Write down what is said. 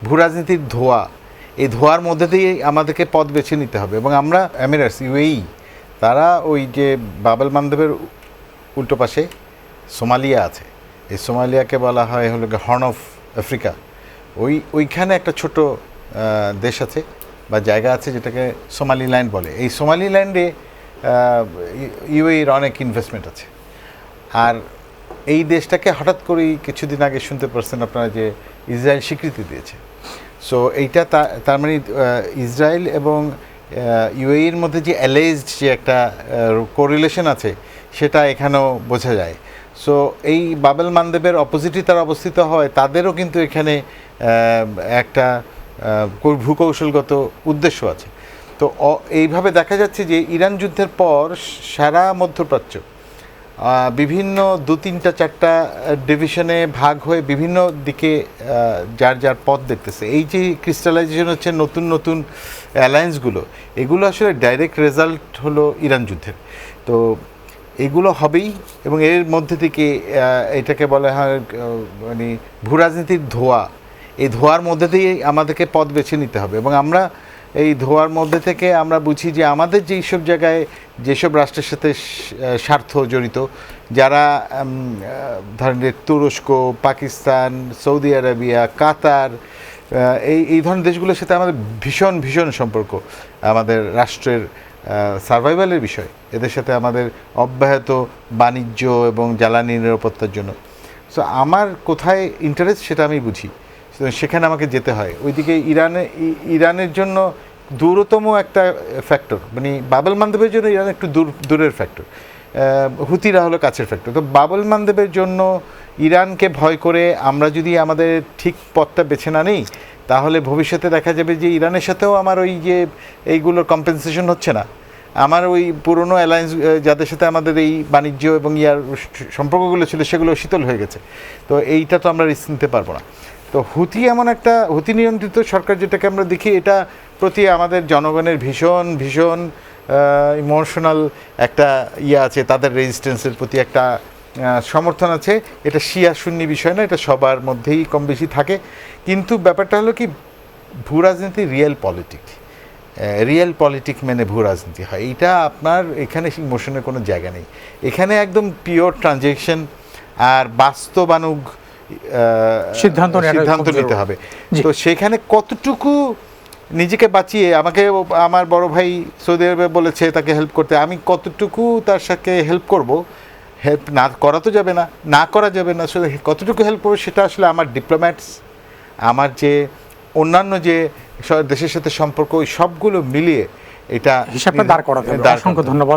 ভূরাজনীতির ধোঁয়া, এই ধোঁয়ার মধ্যে দিয়ে আমাদেরকে পথ বেছে নিতে হবে। এবং আমরা এমিরেটস ইউএই তারা ওই যে বাবেল মান্দেবের উল্টো পাশে সোমালিয়া আছে, এই সোমালিয়াকে বলা হয় হলো হর্ন অফ আফ্রিকা। ওইখানে একটা ছোট দেশ আছে বা জায়গা আছে যেটাকে সোমালিল্যান্ড বলে। এই সোমালিল্যান্ডে ইউএইর অনেক ইনভেস্টমেন্ট আছে। আর এই দেশটাকে হঠাৎ করেই কিছুদিন আগে শুনতে পারছেন আপনারা যে ইসরায়েল স্বীকৃতি দিয়েছে। সো এইটা তার মানে ইসরায়েল এবং ইউএইর মধ্যে যে অ্যালেজড যে একটা কোরিলেশন আছে সেটা এখানেও বোঝা যায়। সো এই বাবেল মান্দেবের অপোজিটই তারা অবস্থিত হয়, তাদেরও কিন্তু এখানে একটা ভূকৌশলগত উদ্দেশ্য আছে। তো এইভাবে দেখা যাচ্ছে যে ইরান যুদ্ধের পর সারা মধ্যপ্রাচ্য বিভিন্ন 2-3-4টা ডিভিশনে ভাগ হয়ে বিভিন্ন দিকে যার যার পথ দেখতেছে। এই যে ক্রিস্টালাইজেশন হচ্ছে নতুন নতুন অ্যালায়েন্সগুলো, এগুলো আসলে ডাইরেক্ট রেজাল্ট হলো ইরান যুদ্ধের। তো এগুলো হবেই এবং এর মধ্যে থেকে এটাকে বলা হয় মানে ভূরাজনীতির ধোঁয়া, এই ধোঁয়ার মধ্যে দিয়ে আমাদেরকে পথ বেছে নিতে হবে। এবং আমরা এই ধোঁয়ার মধ্যে থেকে আমরা বুঝি যে আমাদের যেই সব জায়গায় যেসব রাষ্ট্রের সাথে স্বার্থ জড়িত, যারা ধরেন তুরস্ক, পাকিস্তান, সৌদি আরবিয়া, কাতার, এই ধরনের দেশগুলোর সাথে আমাদের ভীষণ ভীষণ সম্পর্ক, আমাদের রাষ্ট্রের সার্ভাইভালের বিষয়, এদের সাথে আমাদের অব্যাহত বাণিজ্য এবং জ্বালানি নিরাপত্তার জন্য। সো আমার কোথায় ইন্টারেস্ট সেটা আমি বুঝি, সেখানে আমাকে যেতে হয়। ওইদিকে ইরানের জন্য দূরতম একটা ফ্যাক্টর, মানে বাবেল মান্দেবের জন্য ইরান একটু দূরের ফ্যাক্টর, হুতিরা হলো কাছের ফ্যাক্টর। তো বাবেল মান্দেবের জন্য ইরানকে ভয় করে আমরা যদি আমাদের ঠিক পথটা বেছে না নিই, তাহলে ভবিষ্যতে দেখা যাবে যে ইরানের সাথেও আমার ওই যে এইগুলোর কম্পেনসেশন হচ্ছে না, আমার ওই পুরনো অ্যালায়েন্স যাদের সাথে আমাদের এই বাণিজ্য এবং সম্পর্কগুলো ছিল সেগুলো শীতল হয়ে গেছে। তো এইটা তো আমরা রিস্ক নিতে পারবো না। তো হুতি এমন একটা হুতি নিয়ন্ত্রিত সরকার যেটাকে আমরা দেখি, এটা প্রতি আমাদের জনগণের ভীষণ ভীষণ ইমোশনাল একটা আছে, তাদের রেজিস্ট্যান্সের প্রতি একটা সমর্থন আছে। এটা শিয়া সুন্নি বিষয় না, এটা সবার মধ্যেই কম বেশি থাকে। কিন্তু ব্যাপারটা হলো কি, ভূরাজনীতি রিয়েল পলিটিক মেনে ভূরাজনীতি হয়, এইটা আপনার এখানে ইমোশনের কোনো জায়গা নেই। এখানে একদম পিওর ট্রানজ্যাকশন আর বাস্তবানুগ সিদ্ধান্ত নিতে হবে। তো সেখানে কতটুকু নিজেকে বাঁচিয়ে, আমাকে আমার বড় ভাই সৌদি আরবে বলেছে তাকে হেল্প করতে, আমি কতটুকু তার সাথে হেল্প করব, হেল্প না করা তো যাবে না করা যাবে না, আসলে কতটুকু হেল্প করবো সেটা আসলে আমার ডিপ্লোম্যাটস, আমার যে অন্যান্য যে দেশের সাথে সম্পর্ক, ওই সবগুলো মিলিয়ে এটা হিসাবটা দাঁড় করাতে হবে। অসংখ্য ধন্যবাদ।